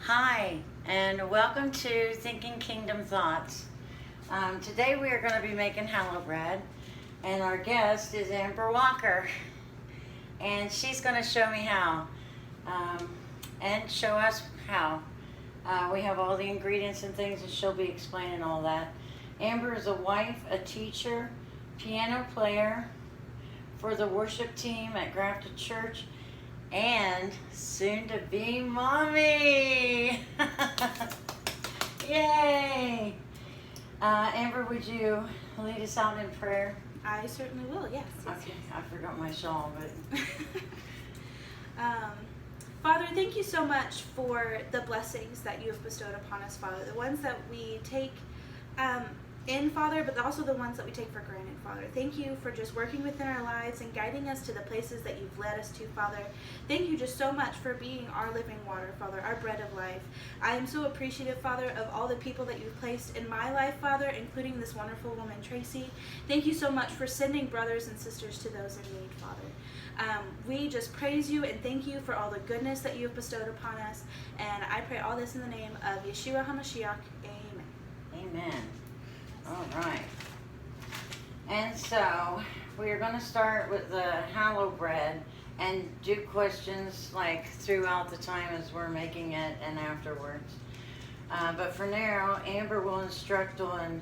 Hi, and welcome to Thinking Kingdom Thoughts. Today we are going to be making challah bread, and our guest is Amber Walker, and she's going to show me how, and show us how. We have all the ingredients and things, and she'll be explaining all that. Amber is a wife, a teacher, piano player for the worship team at Grafted Church, and soon to be mommy. Yay! Amber, would you lead us out in prayer? I certainly will, yes. Okay, I forgot my shawl, but Father, thank you so much for the blessings that you have bestowed upon us, Father. The ones that we take in, Father, but also the ones that we take for granted, Father. Thank you for just working within our lives and guiding us to the places that you've led us to, Father. Thank you just so much for being our living water, Father, our bread of life. I am so appreciative, Father, of all the people that you've placed in my life, Father, including this wonderful woman, Tracy. Thank you so much for sending brothers and sisters to those in need, Father. We just praise you and thank you for all the goodness that you have bestowed upon us. And I pray all this in the name of Yeshua HaMashiach. Amen. amen. All right. And so we're going to start with the challah bread and do questions like throughout the time as we're making it and afterwards. But for now, Amber will instruct on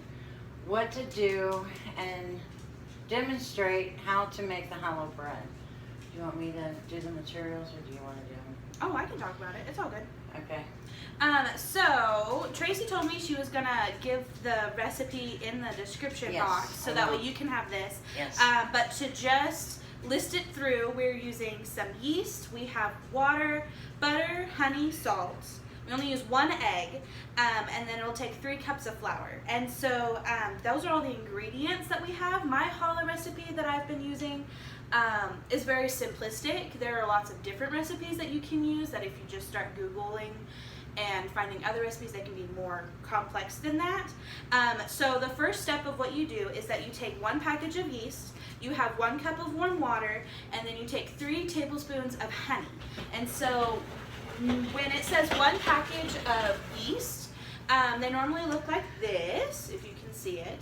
what to do and demonstrate how to make the challah bread. Do you want me to do the materials, or do you want to do them? Oh, I can talk about it. It's all good. Okay. So Tracy told me she was gonna give the recipe in the description box, so that way you can have this. Yes. But to just list it through, we're using some yeast, we have water, butter, honey, salt. We only use 1 egg, and then it'll take 3 cups of flour. And so those are all the ingredients that we have. My challah recipe that I've been using is very simplistic. There are lots of different recipes that you can use that if you just start Googling and finding other recipes, they can be more complex than that. So the first step of what you do is that you take 1 package of yeast, you have 1 cup of warm water, and then you take 3 tablespoons of honey. And so when it says 1 package of yeast, they normally look like this, if you can see it.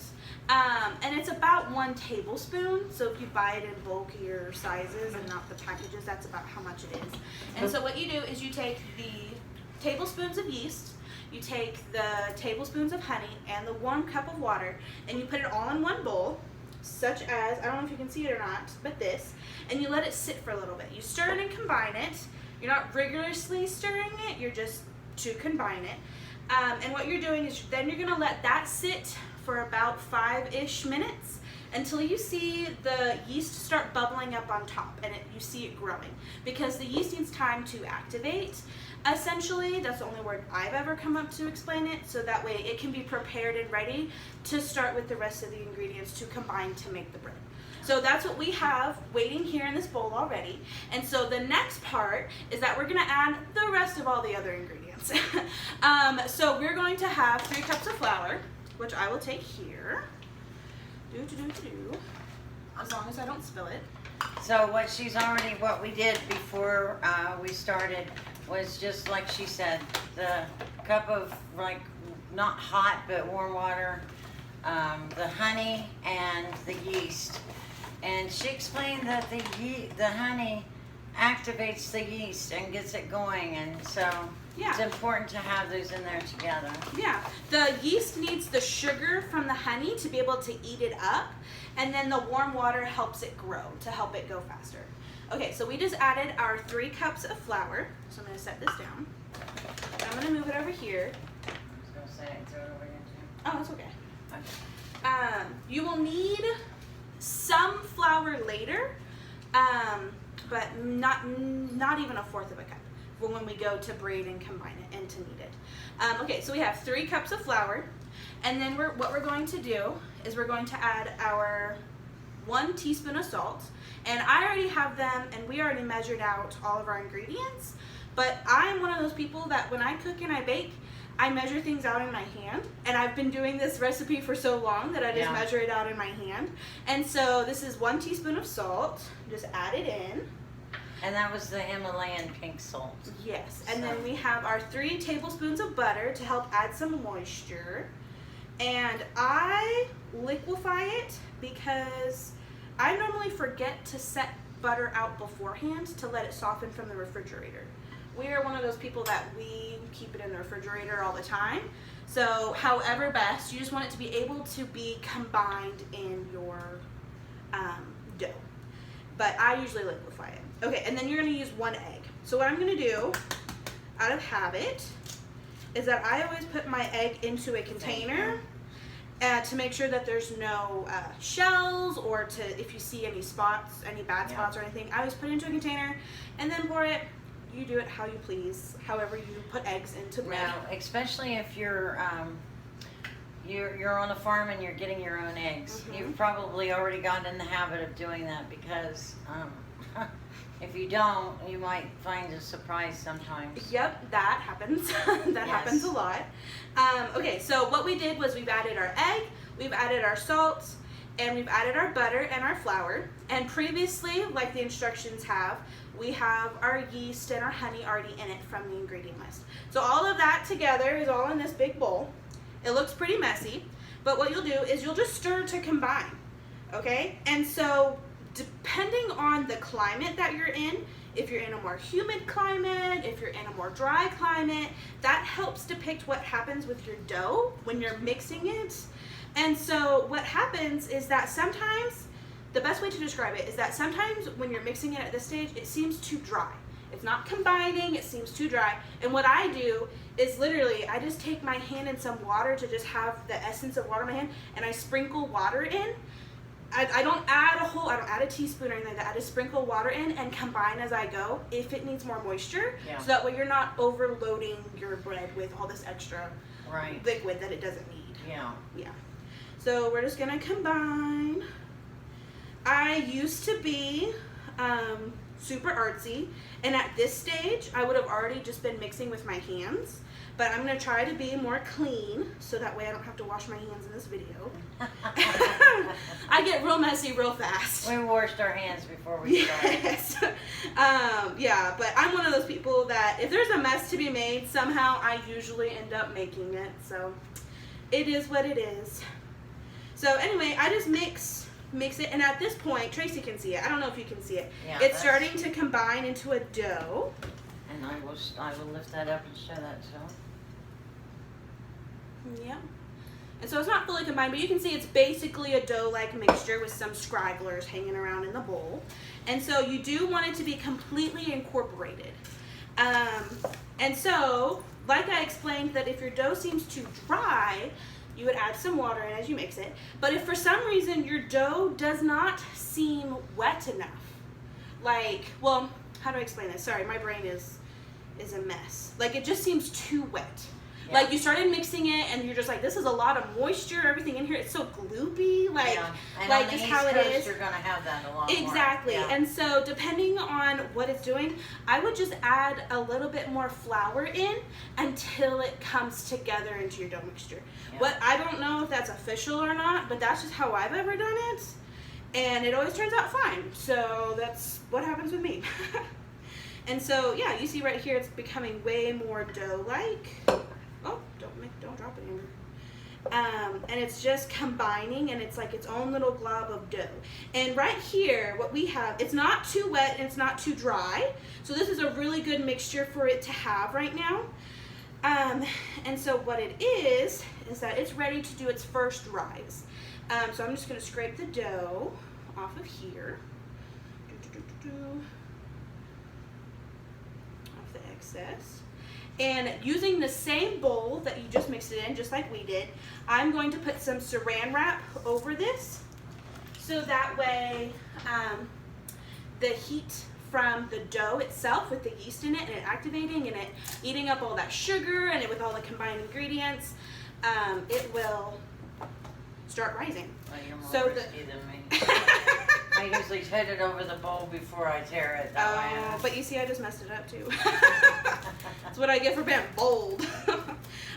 And it's about 1 tablespoon, so if you buy it in bulkier sizes and not the packages, that's about how much it is. And so what you do is you take the tablespoons of yeast, you take the tablespoons of honey and the 1 cup of water, and you put it all in 1 bowl, such as, I don't know if you can see it or not, but this, and you let it sit for a little bit. You stir it and combine it. You're not rigorously stirring it, you're just to combine it. And what you're doing is then you're gonna let that sit for about 5-ish minutes until you see the yeast start bubbling up on top and you see it growing, because the yeast needs time to activate. Essentially, that's the only word I've ever come up to explain it, so that way it can be prepared and ready to start with the rest of the ingredients to combine to make the bread. So that's what we have waiting here in this bowl already. And so the next part is that we're gonna add the rest of all the other ingredients. So we're going to have 3 cups of flour, which I will take here. As long as I don't spill it. So what we did before we started was just like she said, the cup of like not hot but warm water, the honey and the yeast. And she explained that the honey activates the yeast and gets it going, and so it's important to have those in there together. Yeah, the yeast needs the sugar from the honey to be able to eat it up, and then the warm water helps it grow, to help it go faster. Okay, so we just added our 3 cups of flour, so I'm going to set this down. I'm going to move it over here. I was going to say, throw it over here too. Oh, that's okay. Okay. You will need some flour later, but not even 1/4 of a cup when we go to braid and combine it and to knead it. Okay, so we have 3 cups of flour, and then what we're going to do is we're going to add our 1 teaspoon of salt, and I already have them, and we already measured out all of our ingredients, but I'm one of those people that when I cook and I bake, I measure things out in my hand, and I've been doing this recipe for so long that I just measure it out in my hand. And so this is 1 teaspoon of salt, just add it in. And that was the Himalayan pink salt. Yes, and then we have our 3 tablespoons of butter to help add some moisture. And I liquefy it because I normally forget to set butter out beforehand to let it soften from the refrigerator. We are one of those people that we keep it in the refrigerator all the time. So however best, you just want it to be able to be combined in your dough. But I usually liquefy it. Okay, and then you're gonna use 1 egg. So what I'm gonna do, out of habit, is that I always put my egg into a container to make sure that there's no shells, or if you see any spots, any bad spots or anything, I always put it into a container and then pour it. You do it how you please, however you put eggs into bread. Now, especially if you're on a farm and you're getting your own eggs, you've probably already gotten in the habit of doing that, because if you don't, you might find a surprise sometimes. Yep, that happens. That happens a lot. Okay, so what we did was we've added our egg, we've added our salt, and we've added our butter and our flour. And previously, like the instructions have, we have our yeast and our honey already in it from the ingredient list. So all of that together is all in this big bowl. It looks pretty messy, but what you'll do is you'll just stir to combine, okay? And so depending on the climate that you're in, if you're in a more humid climate, if you're in a more dry climate, that helps depict what happens with your dough when you're mixing it. And so what happens is that sometimes, the best way to describe it is that sometimes when you're mixing it at this stage, it seems too dry. It's not combining, it seems too dry. And what I do is literally, I just take my hand in some water to just have the essence of water in my hand, and I sprinkle water in. I don't add a teaspoon or anything like that. I just sprinkle water in and combine as I go if it needs more moisture. So that way you're not overloading your bread with all this extra liquid that it doesn't need. Yeah. So we're just gonna combine. I used to be super artsy, and at this stage I would have already just been mixing with my hands, but I'm gonna try to be more clean so that way I don't have to wash my hands in this video. I get real messy real fast. We washed our hands before we started. Yes. Yeah, but I'm one of those people that if there's a mess to be made, somehow I usually end up making it, so it is what it is. So anyway, I just mix it, and at this point, Tracy can see it. I don't know if you can see it. It's starting to combine into a dough. And I will lift that up and show that to them. Yeah. And so it's not fully combined, but you can see it's basically a dough-like mixture with some scragglers hanging around in the bowl. And so you do want it to be completely incorporated. And so, like I explained, that if your dough seems too dry, you would add some water in as you mix it. But if for some reason your dough does not seem wet enough, well, how do I explain this? Sorry, my brain is a mess. Like, it just seems too wet. Like, you started mixing it and you're just like, this is a lot of moisture, everything in here, it's so gloopy, and just how it is. You're gonna have that a lot Exactly. more. And so depending on what it's doing, I would just add a little bit more flour in until it comes together into your dough mixture. I don't know if that's official or not, but that's just how I've ever done it. And it always turns out fine. So that's what happens with me. And so, yeah, you see right here, it's becoming way more dough-like. Oh, don't drop it, Amber. And it's just combining, and it's like its own little glob of dough. And right here, what we have, it's not too wet and it's not too dry. So this is a really good mixture for it to have right now. And so what it is that it's ready to do its first rise. So I'm just gonna scrape the dough off of here. Off the excess. And using the same bowl that you just mixed it in, just like we did, I'm going to put some saran wrap over this, so that way the heat from the dough itself with the yeast in it and it activating and it eating up all that sugar and it with all the combined ingredients, it will start rising. Well, you're more risky than me. I usually put it over the bowl before I tear it. But you see, I just messed it up too. That's what I get for being bold.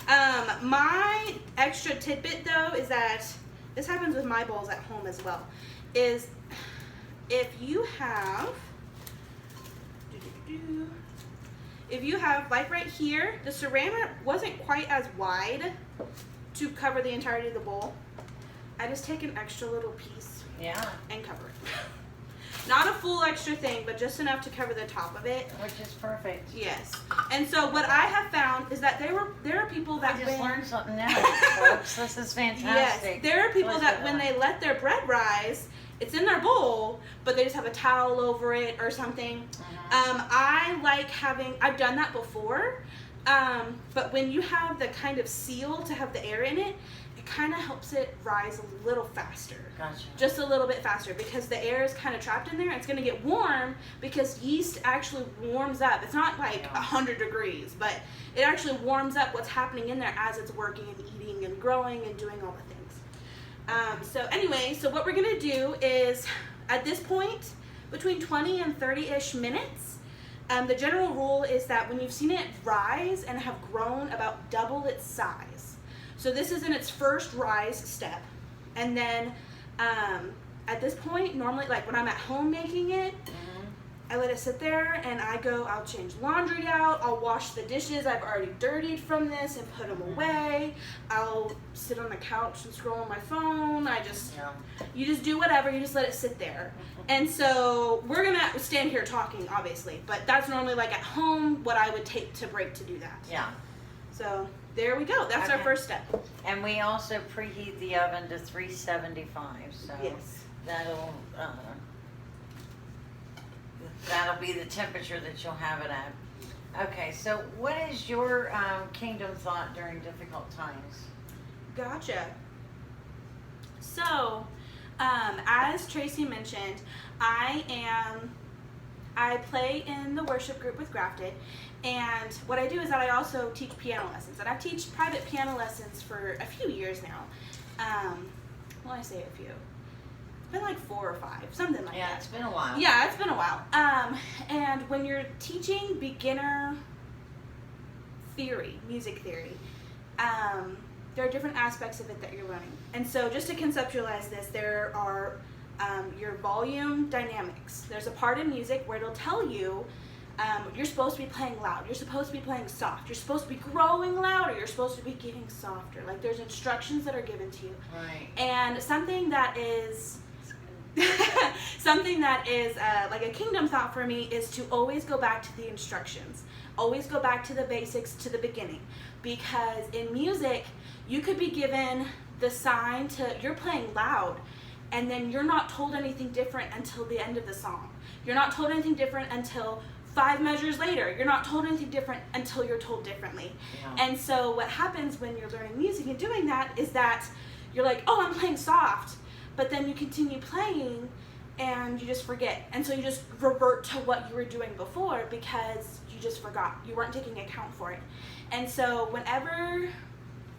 My extra tidbit though is that this happens with my bowls at home as well. Is if you have If you have, like right here, the saran wasn't quite as wide to cover the entirety of the bowl. I just take an extra little piece and cover it. Not a full extra thing, but just enough to cover the top of it. Which is perfect. Yes. And so what I have found is that there are people that I just learned something new, folks. This is fantastic. Yes. There are people that when they let their bread rise, it's in their bowl, but they just have a towel over it or something. I like I've done that before, but when you have the kind of seal to have the air in it, it kind of helps it rise a little faster. Gotcha. Just a little bit faster because the air is kind of trapped in there. It's going to get warm because yeast actually warms up. It's not like 100 degrees, but it actually warms up what's happening in there as it's working and eating and growing and doing all the things. So anyway, so what we're going to do is at this point, between 20 and 30-ish minutes, the general rule is that when you've seen it rise and have grown about double its size. So this is in its first rise step. And then at this point, normally, like when I'm at home making it, I let it sit there and I'll change laundry out, I'll wash the dishes I've already dirtied from this and put them away. I'll sit on the couch and scroll on my phone. You just do whatever, you just let it sit there. And so we're gonna stand here talking, obviously, but that's normally like at home what I would take to break to do that. Yeah. So there we go, that's our first step. And we also preheat the oven to 375, so Yes. that'll be the temperature that you'll have it at. Okay, so what is your kingdom thought during difficult times? Gotcha. So, as Tracy mentioned, I play in the worship group with Grafted, and what I do is that I also teach piano lessons, and I've taught private piano lessons for a few years now. Well, I say a few. It's been like 4 or 5, something like that. Yeah, it's been a while. Yeah, it's been a while. And when you're teaching beginner theory, music theory, there are different aspects of it that you're learning. And so just to conceptualize this, there are your volume dynamics. There's a part in music where it'll tell you you're supposed to be playing loud, you're supposed to be playing soft, you're supposed to be growing louder, you're supposed to be getting softer. Like there's instructions that are given to you. Right. And something that is like a kingdom thought for me is to always go back to the instructions. Always go back to the basics, to the beginning. Because in music, you could be given the sign you're playing loud, and then you're not told anything different until the end of the song. You're not told anything different until 5 measures later. You're not told anything different until you're told differently. Yeah. And so what happens when you're learning music and doing that is that you're like, oh, I'm playing soft. But then you continue playing and you just forget. And so you just revert to what you were doing before because you just forgot. You weren't taking account for it. And so whenever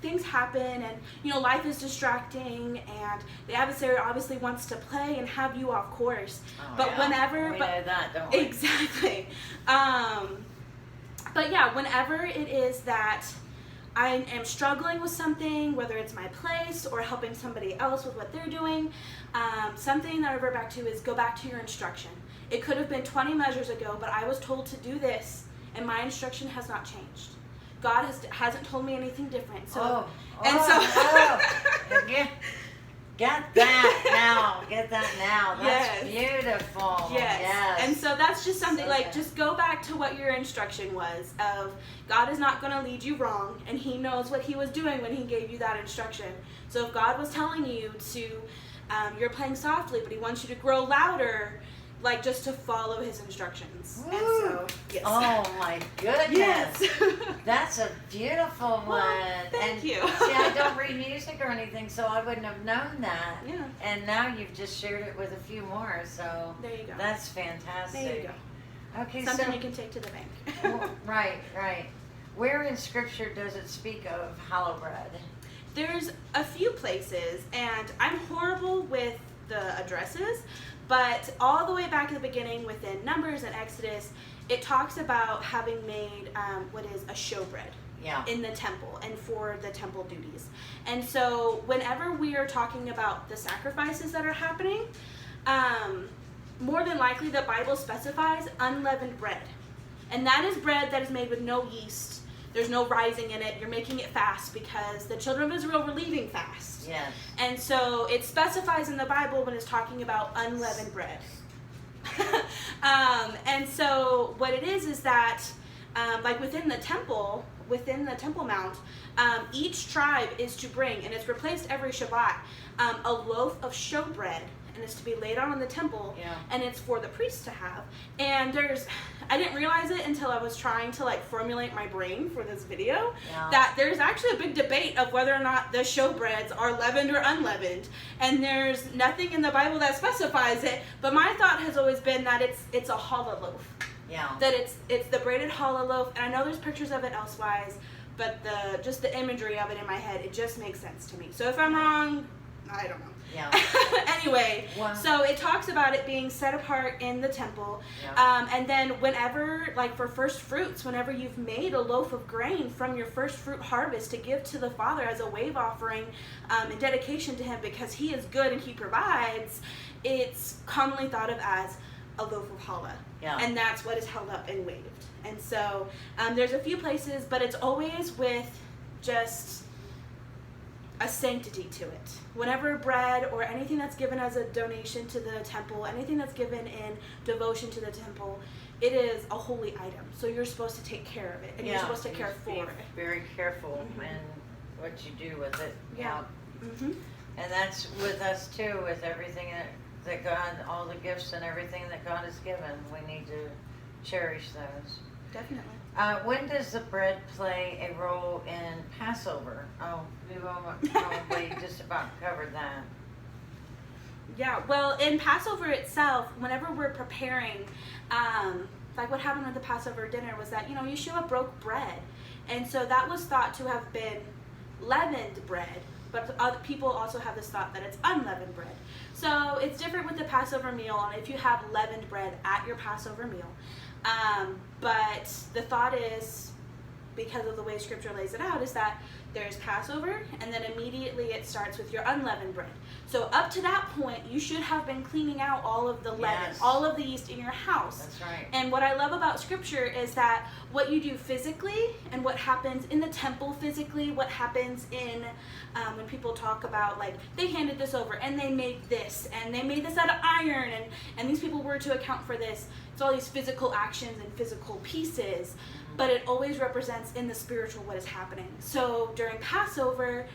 things happen and life is distracting and the adversary obviously wants to play and have you off course. Oh, but yeah. whenever we know that, don't we? Exactly. But yeah, whenever it is that I am struggling with something, whether it's my place or helping somebody else with what they're doing, something that I revert back to is go back to your instruction. It could have been 20 measures ago, but I was told to do this, and my instruction has not changed. God hasn't told me anything different. So, Get that now. That's beautiful. Yes. And so that's just something So just go back to what your instruction was of God is not going to lead you wrong, and he knows what he was doing when he gave you that instruction. So if God was telling you to, you're playing softly, but he wants you to grow louder, just to follow his instructions. Woo. And so, yes. Oh my goodness. Yes. That's a beautiful one. Thank you. See, I don't read music or anything, so I wouldn't have known that. Yeah. And now you've just shared it with a few more, so there you go. that's fantastic. There you go. Okay, something you can take to the bank. Right. Where in Scripture does it speak of Challah Bread? There's a few places, and I'm horrible with the addresses, but all the way back at the beginning within Numbers and Exodus, it talks about having made what is a showbread in the temple and for the temple duties. And so whenever we are talking about the sacrifices that are happening, more than likely the Bible specifies unleavened bread. And that is bread that is made with no yeast. There's no rising in it. You're making it fast because the children of Israel were leaving fast. Yes. And so it specifies in the Bible when it's talking about unleavened bread. And so what it is that like within the temple mount, each tribe is to bring, and it's replaced every Shabbat, a loaf of showbread, and it's to be laid out on the temple, and it's for the priests to have. And I didn't realize it until I was trying to like formulate my brain for this video, that there's actually a big debate of whether or not the showbreads are leavened or unleavened, and there's nothing in the Bible that specifies it, but my thought has always been that it's a challah loaf. Yeah. That it's the braided challah loaf, and I know there's pictures of it elsewise, but just the imagery of it in my head, it just makes sense to me. So if I'm wrong, I don't know. Yeah. Anyway, Wow. so it talks about it being set apart in the temple. And then whenever, like for first fruits, whenever you've made a loaf of grain from your first fruit harvest to give to the Father as a wave offering in dedication to Him because He is good and He provides, it's commonly thought of as a loaf of challah. Yeah. And that's what is held up and waved. And so there's a few places, but it's always with just a sanctity to it. Whenever bread or anything that's given as a donation to the temple, anything that's given in devotion to the temple, it is a holy item. So you're supposed to take care of it, and you're supposed to care for it. Very careful in what you do with it. Yeah. Mm-hmm. And that's with us too, with everything that God, all the gifts and everything that God has given. We need to cherish those. Definitely. When does the bread play a role in Passover? Oh, we've probably just about covered that. Yeah, well, in Passover itself, whenever we're preparing, like what happened with the Passover dinner was that, Yeshua broke bread. And so that was thought to have been leavened bread. But other people also have this thought that it's unleavened bread. So it's different with the Passover meal, and if you have leavened bread at your Passover meal. But the thought is, because of the way Scripture lays it out, is that there's Passover, and then immediately it starts with your unleavened bread. So up to that point, you should have been cleaning out all of the leaven, all of the yeast in your house. That's right. And what I love about Scripture is that what you do physically and what happens in the temple physically, what happens in when people talk about, like, they handed this over and they made this and they made this out of iron and these people were to account for this. It's all these physical actions and physical pieces, but it always represents in the spiritual what is happening. So during Passover,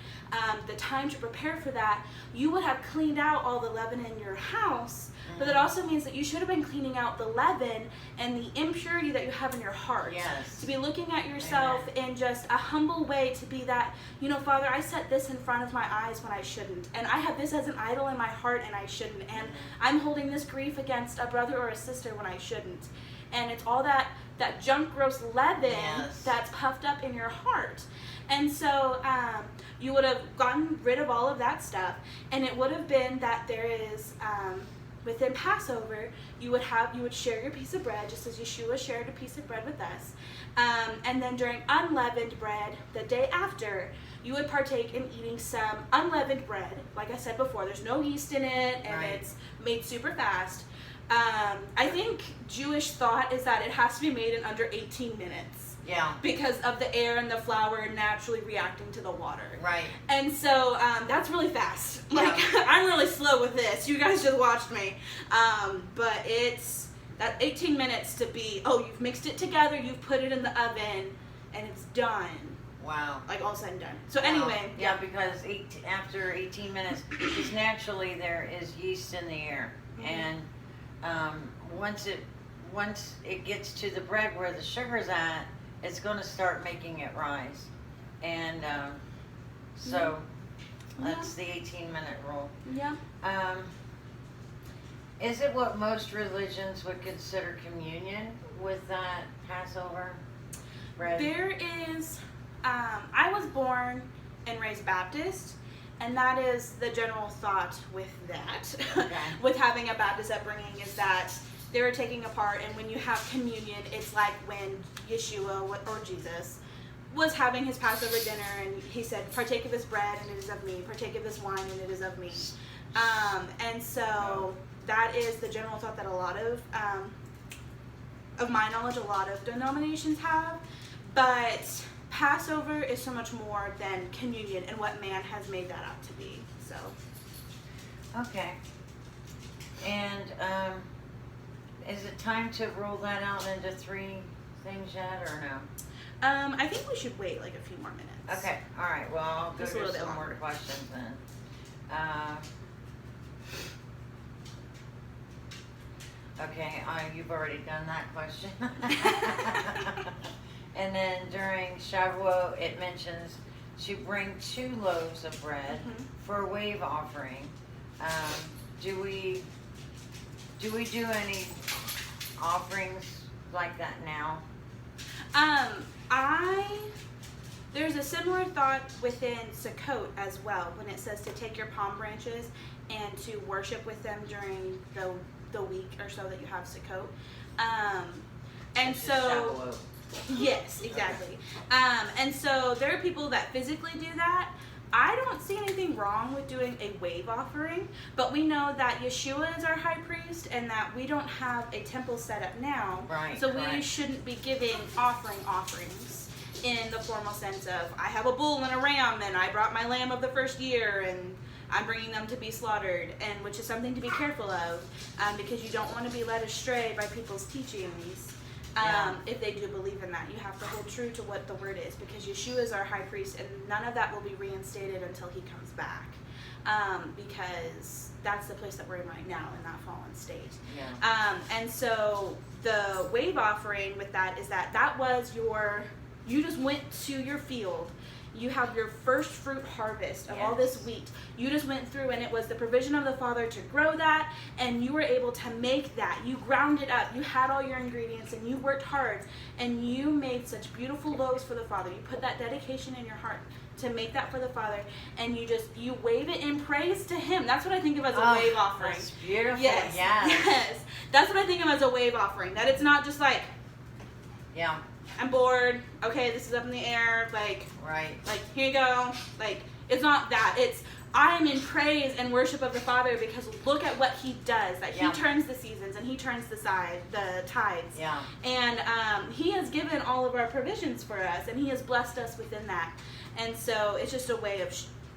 the time to prepare for that, you would have cleaned out all the leaven in your house, but that also means that you should have been cleaning out the leaven and the impurity that you have in your heart. Yes. To be looking at yourself in just a humble way, to be that, Father, I set this in front of my eyes when I shouldn't, and I have this as an idol in my heart and I shouldn't, and I'm holding this grief against a brother or a sister when I shouldn't. And it's all that junk, gross leaven that's puffed up in your heart. And so you would have gotten rid of all of that stuff, and it would have been that there is, within Passover, you would share your piece of bread, just as Yeshua shared a piece of bread with us. And then during unleavened bread, the day after, you would partake in eating some unleavened bread. Like I said before, there's no yeast in it, and it's made super fast. I think Jewish thought is that it has to be made in under 18 minutes. Yeah. Because of the air and the flour naturally reacting to the water. Right. And so that's really fast. Like, I'm really slow with this. You guys just watched me. But it's that 18 minutes to be, you've mixed it together, you've put it in the oven, and it's done. Wow. Like all said and done. So anyway. Yeah, because after 18 minutes, because naturally there is yeast in the air. And once it gets to the bread where the sugar's at, it's going to start making it rise. And so that's the 18-minute rule. Yeah. Is it what most religions would consider communion with that Passover bread? There is, I was born and raised Baptist, and that is the general thought with that. With having a Baptist upbringing, is that they were taking apart, and when you have communion, it's like when Yeshua or Jesus was having his Passover dinner, and he said, partake of this bread and it is of me, partake of this wine and it is of me. And so that is the general thought that a lot of my knowledge, a lot of denominations have. But Passover is so much more than communion and what man has made that out to be. So. Okay. And is it time to roll that out into 3 things yet, or no? I think we should wait like a few more minutes. Okay. All right. Well, I'll go Just a to little bit some more longer. questions then. Okay. You've already done that question. And then during Shavuot, it mentions to bring 2 loaves of bread for a wave offering. Do we do any offerings like that now? There's a similar thought within Sukkot as well, when it says to take your palm branches and to worship with them during the week or so that you have Sukkot. And Which is so, Shavuot. yes, exactly. And so there are people that physically do that. I don't see anything wrong with doing a wave offering, but we know that Yeshua is our high priest and that we don't have a temple set up now. Right, so we correct. shouldn't be giving offerings in the formal sense of I have a bull and a ram and I brought my lamb of the first year and I'm bringing them to be slaughtered, and which is something to be careful of because you don't want to be led astray by people's teachings. If they do believe in that, you have to hold true to what the word is, because Yeshua is our high priest and none of that will be reinstated until he comes back, because that's the place that we're in right now, in that fallen state. And so the wave offering with that is that was you just went to your field. You have your first fruit harvest of all this wheat. You just went through, and it was the provision of the Father to grow that, and you were able to make that. You ground it up. You had all your ingredients, and you worked hard, and you made such beautiful loaves for the Father. You put that dedication in your heart to make that for the Father, and you wave it in praise to Him. That's what I think of as a wave offering. That's beautiful. Yes. That's what I think of as a wave offering. That it's not just like, I'm bored. Okay, this is up in the air. Like, here you go. Like, it's not that. It's I'm in praise and worship of the Father because look at what He does. That He turns the seasons and He turns the tides. And He has given all of our provisions for us, and He has blessed us within that. And so it's just a way of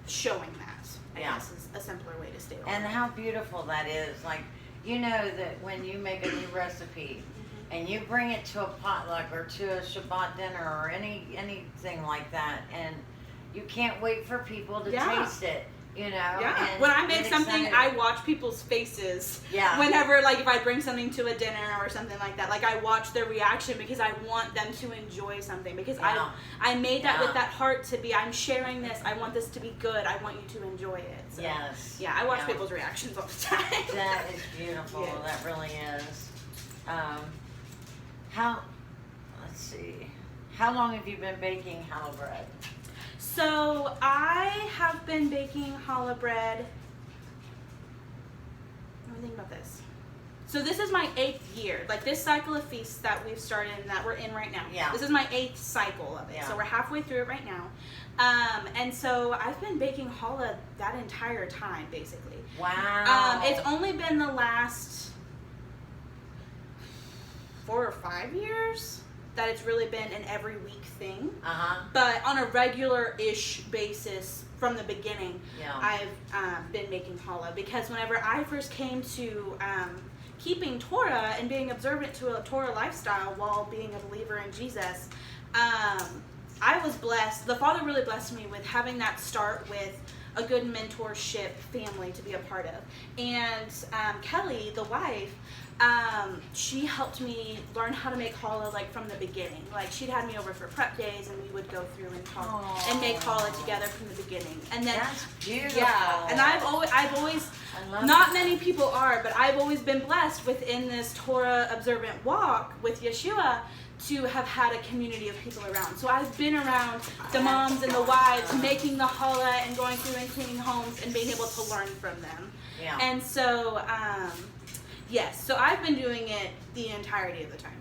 showing that. I guess is a simpler way to state it. And how beautiful that is. Like, you know that when you make a new recipe, and you bring it to a potluck or to a Shabbat dinner or anything like that, and you can't wait for people to taste it, you know? And when I make something, excited. I watch people's faces. Whenever, like, if I bring something to a dinner or something like that, like, I watch their reaction because I want them to enjoy something. Because I made that with that heart to be, I'm sharing this, I want this to be good, I want you to enjoy it. So, I watch people's reactions all the time. That is beautiful. That really is. Let's see, how long have you been baking challah bread? So I have been baking challah bread, let me think about this. So this is my 8th year, like this cycle of feasts that we've started and that we're in right now. This is my 8th cycle of it, so we're halfway through it right now. And so I've been baking challah that entire time, basically. Wow. It's only been the last 4 or 5 years that it's really been an every week thing. But on a regular-ish basis from the beginning, I've been making challah, because whenever I first came to keeping Torah and being observant to a Torah lifestyle while being a believer in Jesus, I was blessed. The Father really blessed me with having that start with a good mentorship family to be a part of. And Kelly, the wife, she helped me learn how to make challah like from the beginning. Like, she'd had me over for prep days, and we would go through and talk and make challah together from the beginning. And then that's beautiful. And I've always not many people are, but I've always been blessed within this Torah observant walk with Yeshua to have had a community of people around. So I've been around the moms and the wives making the challah and going through and cleaning homes and being able to learn from them. And so yes, so I've been doing it the entirety of the time.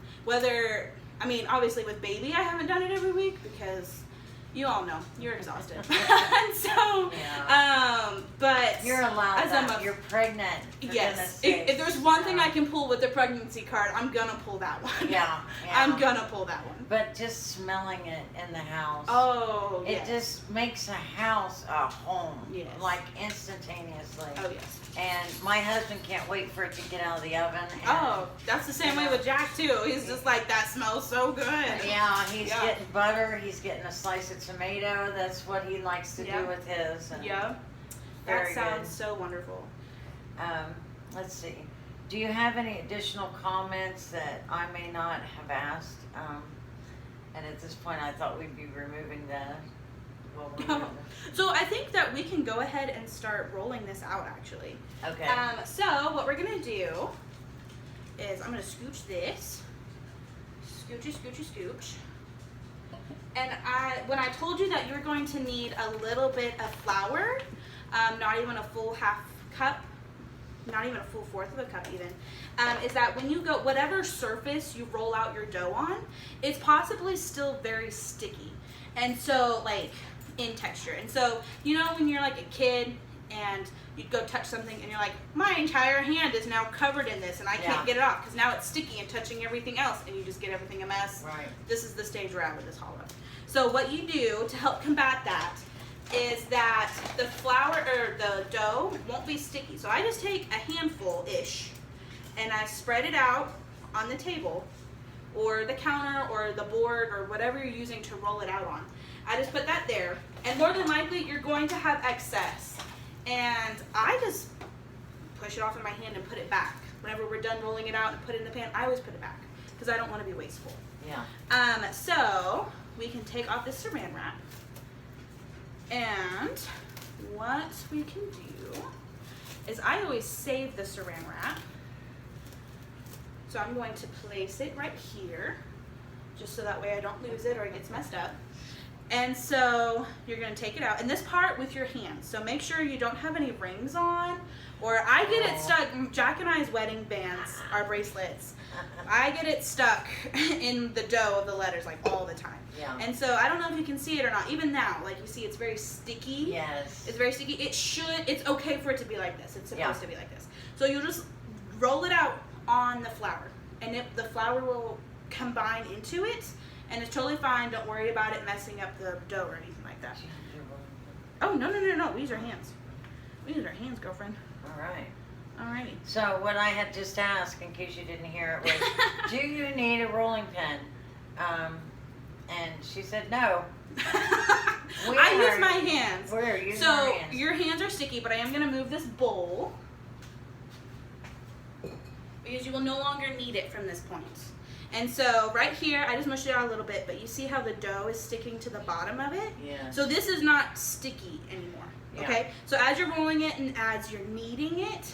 Obviously with baby, I haven't done it every week because You all know you're exhausted. And so, but You're allowed as that. a mother, You're pregnant. yes. If there's one thing I can pull with the pregnancy card, I'm gonna pull that one. Yeah. I'm gonna pull that one. But just smelling it in the house. Oh, It yes. just makes a house a home. Yes. Like instantaneously. Oh, yes. And my husband can't wait for it to get out of the oven. And, Oh, that's the same way with Jack too. He's just like, that smells so good. Yeah, he's getting butter. He's getting a slice of tomato. That's what he likes to do with his. And Yeah. That sounds so wonderful. Let's see. Do you have any additional comments that I may not have asked? And at this point, I thought we'd be removing that. So I think that we can go ahead and start rolling this out, actually. Okay. So what we're gonna do is I'm gonna scooch this, scoochy, scoochy, scooch. And when I told you that you're going to need a little bit of flour, not even a full half cup, not even a full fourth of a cup even, is that when you go, whatever surface you roll out your dough on, it's possibly still very sticky. And so, like, in texture. And so, you know when you're like a kid and you go touch something and you're like, my entire hand is now covered in this and I can't get it off because now it's sticky and touching everything else and you just get everything a mess. Right. This is the stage we're at with this challah. So what you do to help combat that is that the flour or the dough won't be sticky. So I just take a handful-ish and I spread it out on the table or the counter or the board or whatever you're using to roll it out on. I just put that there, and more than likely you're going to have excess. And I just push it off in my hand and put it back. Whenever we're done rolling it out and put it in the pan, I always put it back because I don't want to be wasteful. Yeah. So we can take off this saran wrap, and what we can do is I always save the saran wrap. So I'm going to place it right here, just so that way I don't lose it or it gets messed up. And so you're going to take it out, and this part with your hands. So make sure you don't have any rings on, or I get it stuck. Jack and I's wedding bands, our bracelets, I get it stuck in the dough of the letters like all the time. Yeah. And so I don't know if you can see it or not. Even now, like you see, it's very sticky. Yes. It's very sticky. It's okay for it to be like this. It's supposed to be like this. So you'll just roll it out on the flour, and the flour will combine into it, and it's totally fine. Don't worry about it messing up the dough or anything like that. Oh, no. We use our hands. We use our hands, girlfriend. All right. Alrighty. So what I had just asked, in case you didn't hear it, was, do you need a rolling pin? And she said no. I use my hands. We're using so our hands. your hands are sticky, but I am going to move this bowl because you will no longer need it from this point. And so right here, I just mushed it out a little bit, but you see how the dough is sticking to the bottom of it? Yeah. So this is not sticky anymore, okay? So as you're rolling it and as you're kneading it,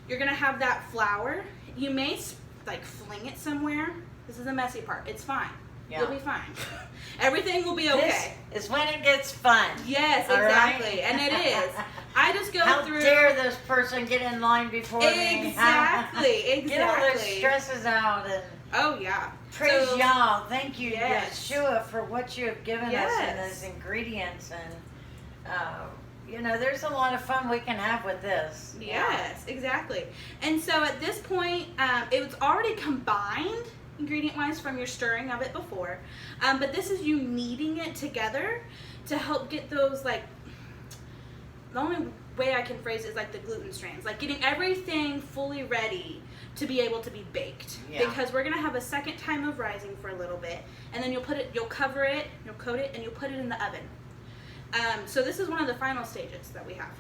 you're gonna have that flour. You may like fling it somewhere. This is the messy part. It's fine. Yeah. You'll be fine. Everything will be okay. This is when it gets fun. Yes, exactly. And it is. I just go through. How dare this person get in line before me? Exactly. Get all those stresses out and oh yeah. praise y'all. Thank you, Yes. Yeshua, for what you have given us and those ingredients. And you know, there's a lot of fun we can have with this. Yes, exactly. And so at this point, it was already combined ingredient-wise from your stirring of it before, but this is you kneading it together to help get those, like, the only way I can phrase it is like the gluten strands, like getting everything fully ready to be able to be baked. Because we're gonna have a second time of rising for a little bit, and then you'll cover it, you'll coat it, and you'll put it in the oven. So this is one of the final stages that we have.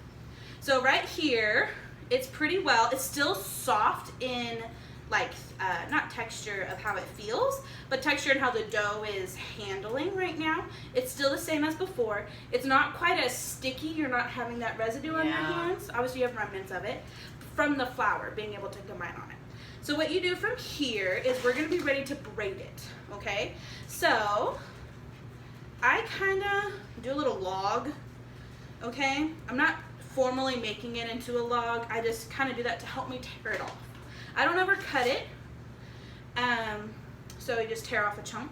So right here, it's it's still soft in, like, not texture of how it feels, but texture and how the dough is handling right now. It's still the same as before. It's not quite as sticky. You're not having that residue on your hands. Obviously, you have remnants of it from the flour being able to combine on it. So what you do from here is we're going to be ready to braid it, okay? So I kind of do a little log, okay? I'm not formally making it into a log. I just kind of do that to help me tear it off. I don't ever cut it, so you just tear off a chunk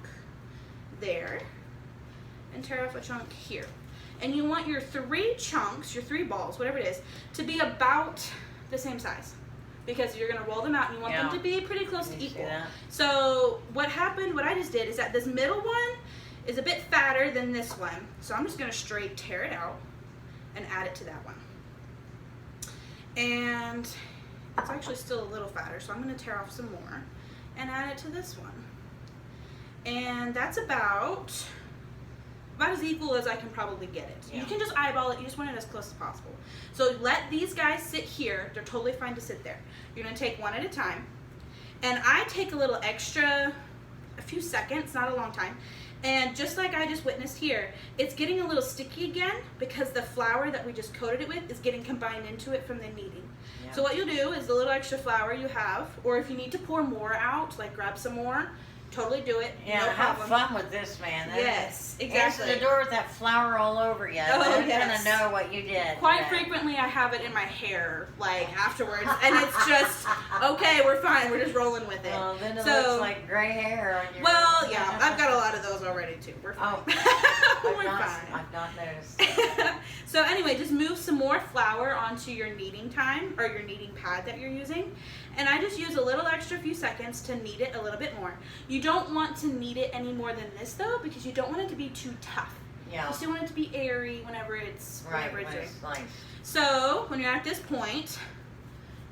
there, and tear off a chunk here. And you want your 3 chunks, your 3 balls, whatever it is, to be about the same size. Because you're going to roll them out and you want them to be pretty close to equal. So what I just did is that this middle one is a bit fatter than this one. So I'm just going to straight tear it out and add it to that one. And it's actually still a little fatter, so I'm going to tear off some more and add it to this one. And that's about as equal as I can probably get it. You can just eyeball it. You just want it as close as possible. So let these guys sit here. They're totally fine to sit there. You're going to take one at a time. And I take a little extra, a few seconds, not a long time. And just like I just witnessed here, it's getting a little sticky again because the flour that we just coated it with is getting combined into it from the kneading. So what you'll do is the little extra flour you have, or if you need to pour more out, like grab some more, totally do it. Yeah, no have problem. fun with this, man. Yes, exactly. Answer the door with that flour all over you. Oh, They're yes. gonna know what you did. Quite frequently, I have it in my hair, like afterwards, and it's just okay. We're fine. We're just rolling with it. Well, then it looks like gray hair on your. Well, yeah, I've got a lot of those already too. We're fine. We're fine. I've not noticed. So anyway, just move some more flour onto your kneading time or your kneading pad that you're using. And I just use a little extra few seconds to knead it a little bit more. You don't want to knead it any more than this though, because you don't want it to be too tough. Yeah. You still want it to be airy whenever it's doing. Nice. So when you're at this point,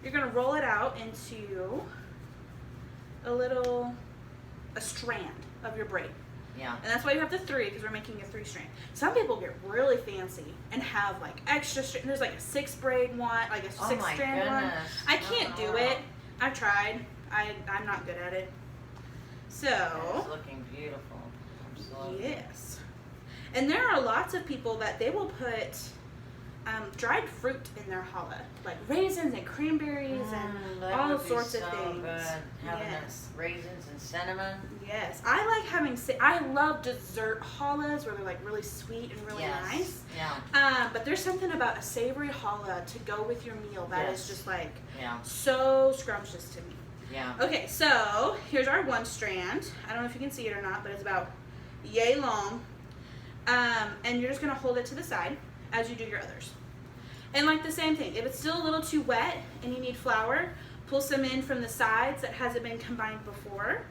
you're gonna roll it out into a strand of your braid. Yeah. And that's why you have the 3, because we're making a 3-strand. Some people get really fancy and have like extra strand. There's like a 6 braid one, like a 6-strand one. I can't do it. I've tried. I'm not good at it. So. It's looking beautiful. Absolutely. Yes. And there are lots of people that they will put dried fruit in their challah, like raisins and cranberries and all sorts of things. Good. Having raisins and cinnamon. Yes, I like having. I love dessert challahs where they're like really sweet and really nice. Yeah. But there's something about a savory challah to go with your meal that is just like so scrumptious to me. Yeah. Okay, so here's our 1 strand. I don't know if you can see it or not, but it's about yay long. And you're just gonna hold it to the side as you do your others. And like the same thing, if it's still a little too wet and you need flour, pull some in from the sides that hasn't been combined before.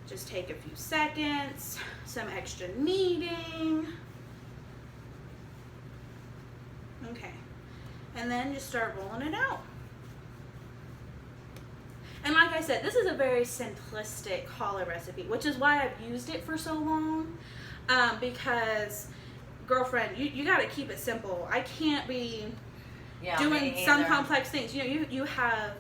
Just take a few seconds, some extra kneading. Okay, and then just start rolling it out. And like I said, this is a very simplistic challah recipe, which is why I've used it for so long, because girlfriend, you got to keep it simple. I can't be doing some complex things. You know, you have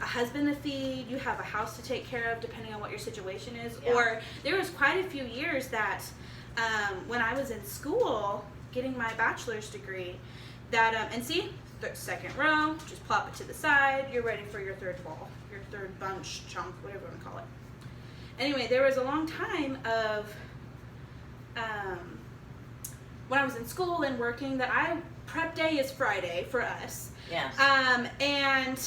a husband to feed, you have a house to take care of, depending on what your situation is. Or there was quite a few years that when I was in school getting my bachelor's degree, that and see, second row, just plop it to the side. You're ready for your 3rd ball, your 3rd bunch, chunk, whatever you want to call it. Anyway, there was a long time of when I was in school and working that prep day is Friday for us. Yes. And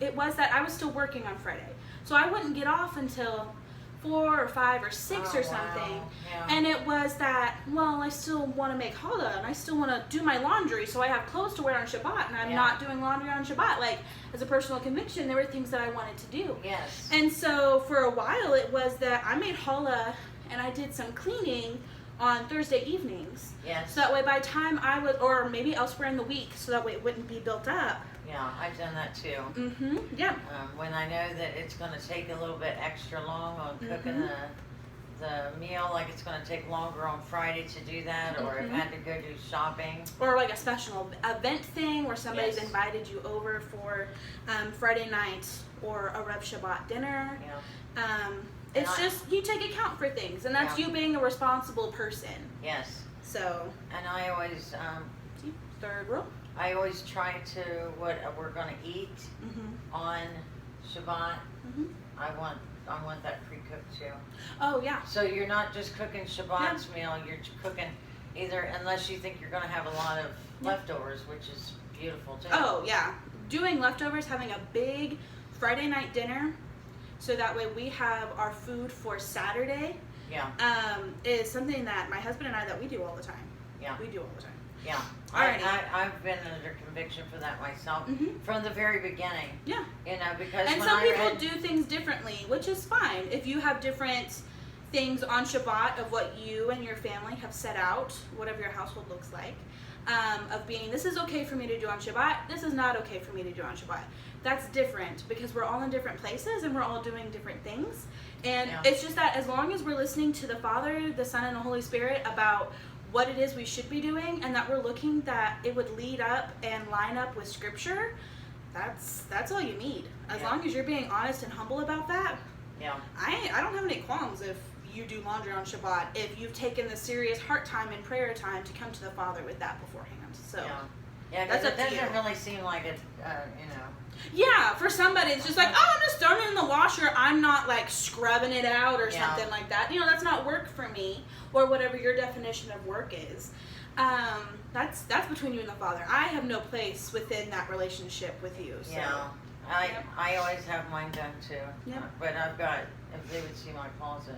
it was that I was still working on Friday. So I wouldn't get off until 4 or 5 or 6 or something. Wow. Yeah. And it was that, well, I still want to make challah and I still want to do my laundry, so I have clothes to wear on Shabbat and I'm not doing laundry on Shabbat. Like, as a personal conviction, there were things that I wanted to do. Yes. And so for a while it was that I made challah and I did some cleaning on Thursday evenings. Yes. So that way by the time I was, or maybe elsewhere in the week, so that way it wouldn't be built up. Yeah, I've done that too. Mm-hmm. Yeah. When I know that it's going to take a little bit extra long on cooking the meal, like it's going to take longer on Friday to do that, or I've had to go do shopping. Or like a special event thing where somebody's invited you over for Friday night or a Rev Shabbat dinner. Yeah. It's just, you take account for things, and that's you being a responsible person. Yes. So. And I always, 3rd row. I always try to, what we're going to eat on Shabbat, I want that pre-cooked too. Oh, yeah. So you're not just cooking Shabbat's meal, you're cooking either, unless you think you're going to have a lot of leftovers, which is beautiful too. Oh, yeah. Doing leftovers, having a big Friday night dinner, so that way we have our food for Saturday, Yeah. Is something that my husband and I, that we do all the time. Yeah. We do all the time. Yeah. Alrighty. I've been under conviction for that myself Mhm. from the very beginning. Yeah. You know, because And when some I people read, do things differently, which is fine. If you have different things on Shabbat of what you and your family have set out, whatever your household looks like, of being, this is okay for me to do on Shabbat, this is not okay for me to do on Shabbat. That's different because we're all in different places and we're all doing different things. And Yeah. it's just that as long as we're listening to the Father, the Son, and the Holy Spirit about what it is we should be doing, and that we're looking that it would lead up and line up with Scripture, that's all you need. As Yeah. long as you're being honest and humble about that, yeah, I don't have any qualms if you do laundry on Shabbat, if you've taken the serious heart time and prayer time to come to the Father with that beforehand. So yeah, that's because up it to doesn't you. really seem like it, you know. Yeah, for somebody it's just like, oh, I'm just throwing it in the washer. I'm not like scrubbing it out or Yeah. something like that. You know, that's not work for me, or whatever your definition of work is. That's between you and the Father. I have no place within that relationship with you. So. Yeah, Yep. I always have mine done too. Yep. But I've got, if they would see my closet.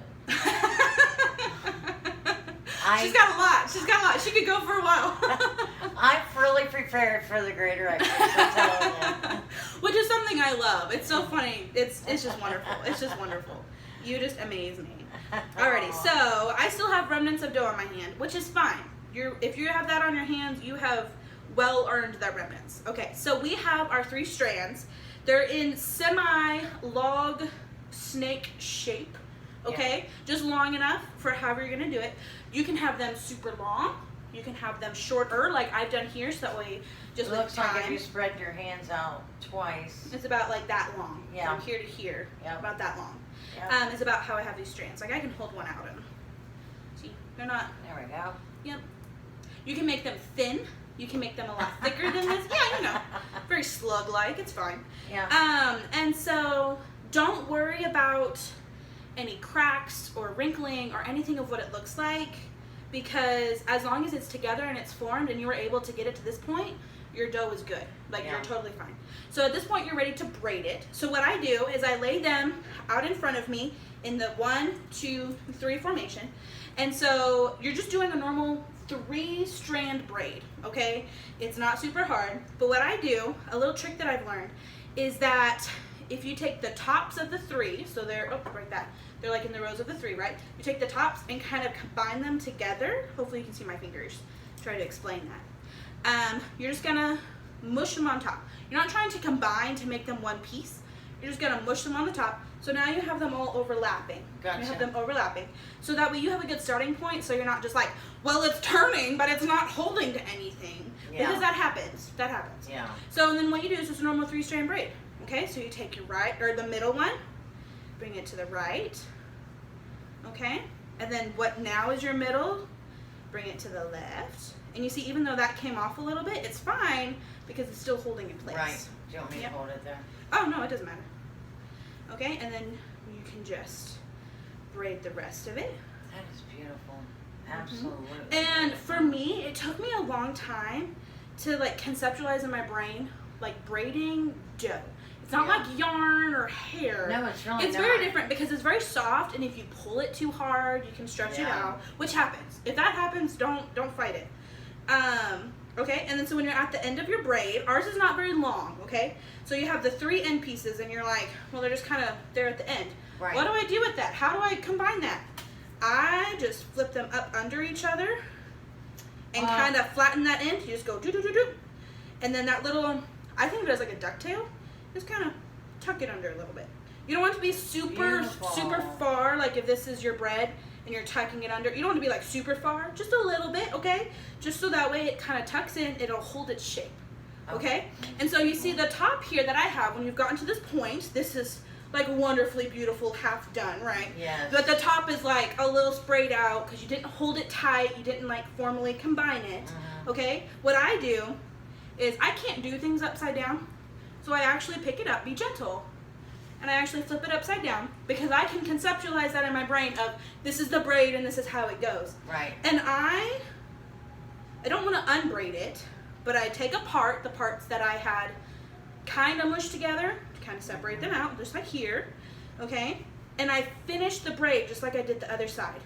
She's got a lot. She's got a lot. She could go for a while. I'm really prepared for the greater exercise. Which is something I love. It's so funny. It's just wonderful. It's just wonderful. You just amaze me. Alrighty, so I still have remnants of dough on my hand, which is fine. If you have that on your hands, you have well earned that remnants. Okay, so we have our 3 strands. They're in semi-log snake shape. Okay, just long enough for however you're gonna do it. You can have them super long. You can have them shorter, like I've done here, so that way just It with looks time. like if you spread your hands out twice. It's about like that long. Yeah. From here to here. Yeah. About that long. Yeah. Is about how I have these strands. Like I can hold one out and see, they're not. There we go. Yep. You can make them thin. You can make them a lot thicker than this. Yeah, you know, very slug-like. It's fine. Yeah. And so don't worry about any cracks or wrinkling or anything of what it looks like, because as long as it's together and it's formed and you were able to get it to this point, your dough is good. Like Yeah. you're totally fine. So at this point you're ready to braid it. So what I do is I lay them out in front of me in the 1, 2, 3 formation. And so you're just doing a normal 3-strand braid, okay? It's not super hard, but what I do, a little trick that I've learned, is that if you take the tops of the 3, so they're, oh, break that. They're like in the rows of the 3, right? You take the tops and kind of combine them together. Hopefully you can see my fingers. Try to explain that. You're just gonna mush them on top. You're not trying to combine to make them one piece. You're just gonna mush them on the top. So now you have them all overlapping. Gotcha. You have them overlapping. So that way you have a good starting point, so you're not just like, well, it's turning, but it's not holding to anything. Yeah. Because that happens. That happens. Yeah. So then what you do is just a normal 3-strand braid. Okay, so you take your right, or the middle one, bring it to the right. Okay, and then what now is your middle, bring it to the left. And you see, even though that came off a little bit, it's fine because it's still holding in place. Right. Do you want me Yep. to hold it there? Oh, no, it doesn't matter. Okay, and then you can just braid the rest of it. That is beautiful. Absolutely. And for me, it took me a long time to like conceptualize in my brain, like braiding dough. It's not Yeah. like yarn or hair. No, it's really It's not. very different because it's very soft, and if you pull it too hard, you can stretch it Yeah. out, which happens. If that happens, don't fight it. Okay, and then so when you're at the end of your braid, ours is not very long, okay? So you have the 3 end pieces, and you're like, well, they're just kind of there at the end. Right. What do I do with that? How do I combine that? I just flip them up under each other and kind of flatten that end. You just go do-do-do-do. And then that little, I think of it as like a ducktail. Just kind of tuck it under a little bit. You don't want it to be super, Beautiful. super far, like if this is your bread and you're tucking it under. You don't want to be like super far, just a little bit, okay? Just so that way it kind of tucks in, it'll hold its shape, okay? And so you see the top here that I have, when you've gotten to this point, this is like wonderfully beautiful, half done, right? Yes. But the top is like a little sprayed out because you didn't hold it tight, you didn't like formally combine it, okay? What I do is I can't do things upside down, so I actually pick it up, be gentle, and I actually flip it upside down because I can conceptualize that in my brain of this is the braid and this is how it goes. Right. And I don't want to unbraid it, but I take apart the parts that I had kind of mushed together to kind of separate them out, just like here, okay? and I finish the braid just like I did the other side.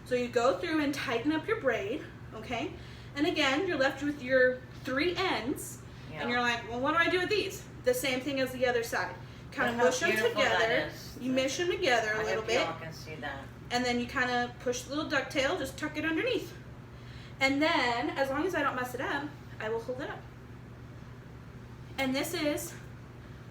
So you go through and tighten up your braid, okay? And again, you're left with your 3 ends, and you're like, well, what do I do with these? The same thing as the other side. Kind of mush them together. You mush them together a little bit. Y'all can see that. And then you kind of push the little ducktail, just tuck it underneath. And then, as long as I don't mess it up, I will hold it up. And this is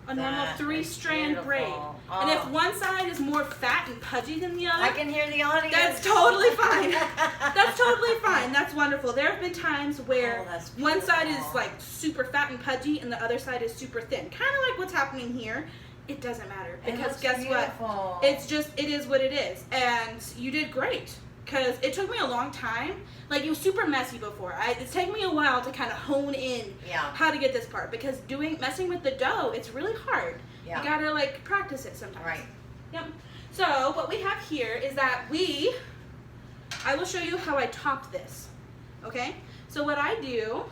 a normal 3-strand braid. Oh. And if one side is more fat and pudgy than the other, I can hear the audience. that's totally fine. That's totally fine. That's wonderful. There have been times where one side is like super fat and pudgy and the other side is super thin. Kind of like what's happening here. It doesn't matter because guess what? It's just, it is what it is. And you did great because it took me a long time. Like, it was super messy before. It's taken me a while to kind of hone in how to get this part because messing with the dough, it's really hard. You gotta like practice it sometimes. Right. Yep. So what we have here is that I will show you how I top this. Okay. So what I do,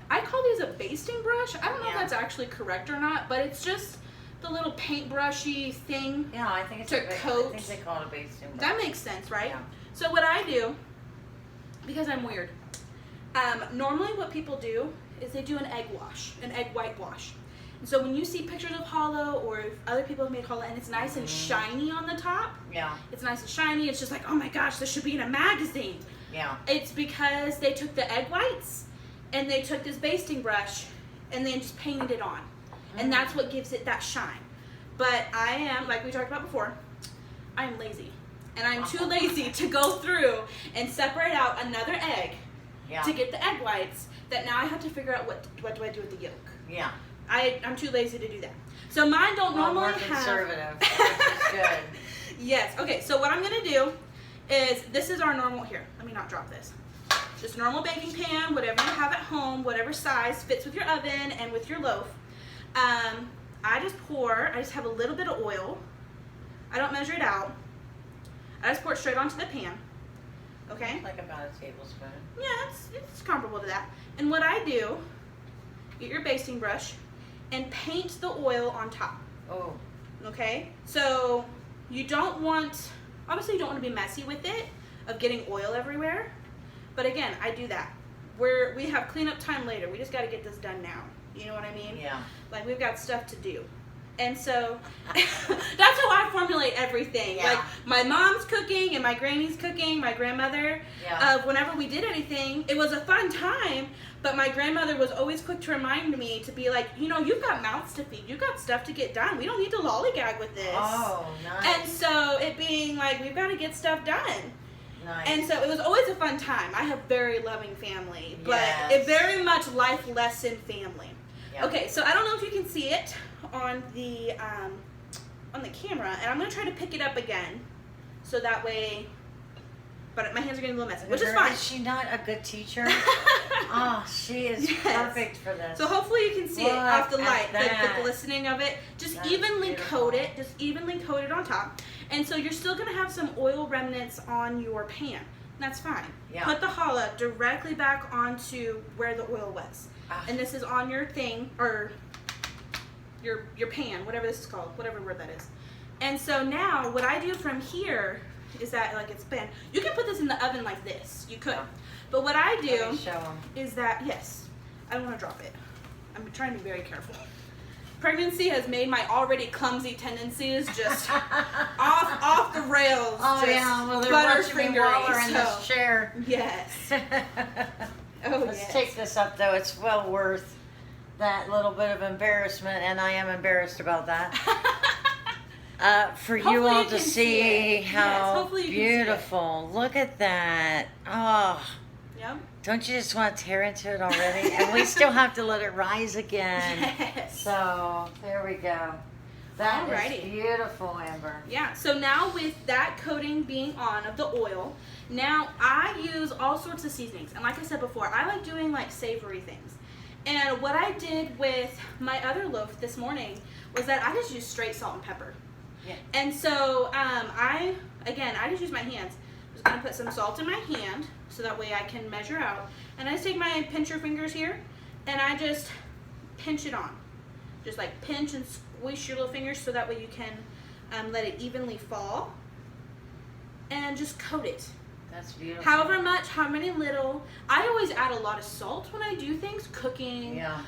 I call these a basting brush. I don't know if that's actually correct or not, but it's just the little paintbrushy thing. Yeah, I think it's to coat. I think they call it a basting brush. That makes sense, right? Yeah. So what I do, because I'm weird, normally what people do is they do an egg whitewash. And so when you see pictures of challah or if other people have made challah and it's nice and shiny on the top, it's nice and shiny, it's just like, oh my gosh, this should be in a magazine. Yeah. It's because they took the egg whites and they took this basting brush and then just painted it on. And that's what gives it that shine. But I am, like we talked about before, I am lazy. And I'm too lazy to go through and separate out another egg to get the egg whites that now I have to figure out what do I do with the yolk. Yeah. I'm too lazy to do that. So mine don't normally more have... conservative, which is good. Yes. Okay, so what I'm going to do is, this is our normal, here, let me not drop this. Just normal baking pan, whatever you have at home, whatever size fits with your oven and with your loaf. I just have a little bit of oil. I don't measure it out. I just pour it straight onto the pan. Okay? Like about a tablespoon. Yeah, it's comparable to that. And what I do, get your basting brush and paint the oil on top. Oh. Okay? So you don't want, obviously you don't want to be messy with it, of getting oil everywhere. But again, I do that. We have cleanup time later. We just got to get this done now. You know what I mean? Yeah. Like, we've got stuff to do. And so that's how I formulate everything. Yeah. Like, my mom's cooking and my granny's cooking, my grandmother. Yeah. Whenever we did anything, it was a fun time, but my grandmother was always quick to remind me to be like, you know, you've got mouths to feed. You've got stuff to get done. We don't need to lollygag with this. Oh, nice. And so it being like, we've got to get stuff done. Nice. And so it was always a fun time. I have very loving family, but it very much life lesson family. Yeah. Okay, so I don't know if you can see it on the camera, and I'm gonna try to pick it up again, so that way. But my hands are getting a little messy, which is fine. Is she not a good teacher? Oh, she is perfect for this. So hopefully you can see it off the light, the glistening of it. Just evenly coat it. Just evenly coat it on top. And so you're still gonna have some oil remnants on your pan. That's fine. Yeah. Put the challah directly back onto where the oil was. And this is on your thing, or your pan, whatever this is called, whatever word that is. And so now what I do from here is that, like, it's been, you can put this in the oven like this, you could. But what I do is that, yes, I don't want to drop it. I'm trying to be very careful. Pregnancy has made my already clumsy tendencies just off the rails. Oh, just yeah, well, they're watching me waller in this chair. Yes. Let's take this up, though. It's well worth that little bit of embarrassment, and I am embarrassed about that. For you all to see how beautiful. Look at that. Oh. Yep. Don't you just want to tear into it already? And we still have to let it rise again. Yes. So, there we go. That is beautiful, Amber. Yeah, so now with that coating being on of the oil, now I use all sorts of seasonings. And like I said before, I like doing like savory things. And what I did with my other loaf this morning was that I just used straight salt and pepper. Yeah. And so I just use my hands. I'm just going to put some salt in my hand so that way I can measure out. And I just take my pincher fingers here and I just pinch it on. Just like pinch and squish your little fingers so that way you can let it evenly fall. And just coat it. That's beautiful. However much, how many little. I always add a lot of salt when I do things, cooking. Yeah.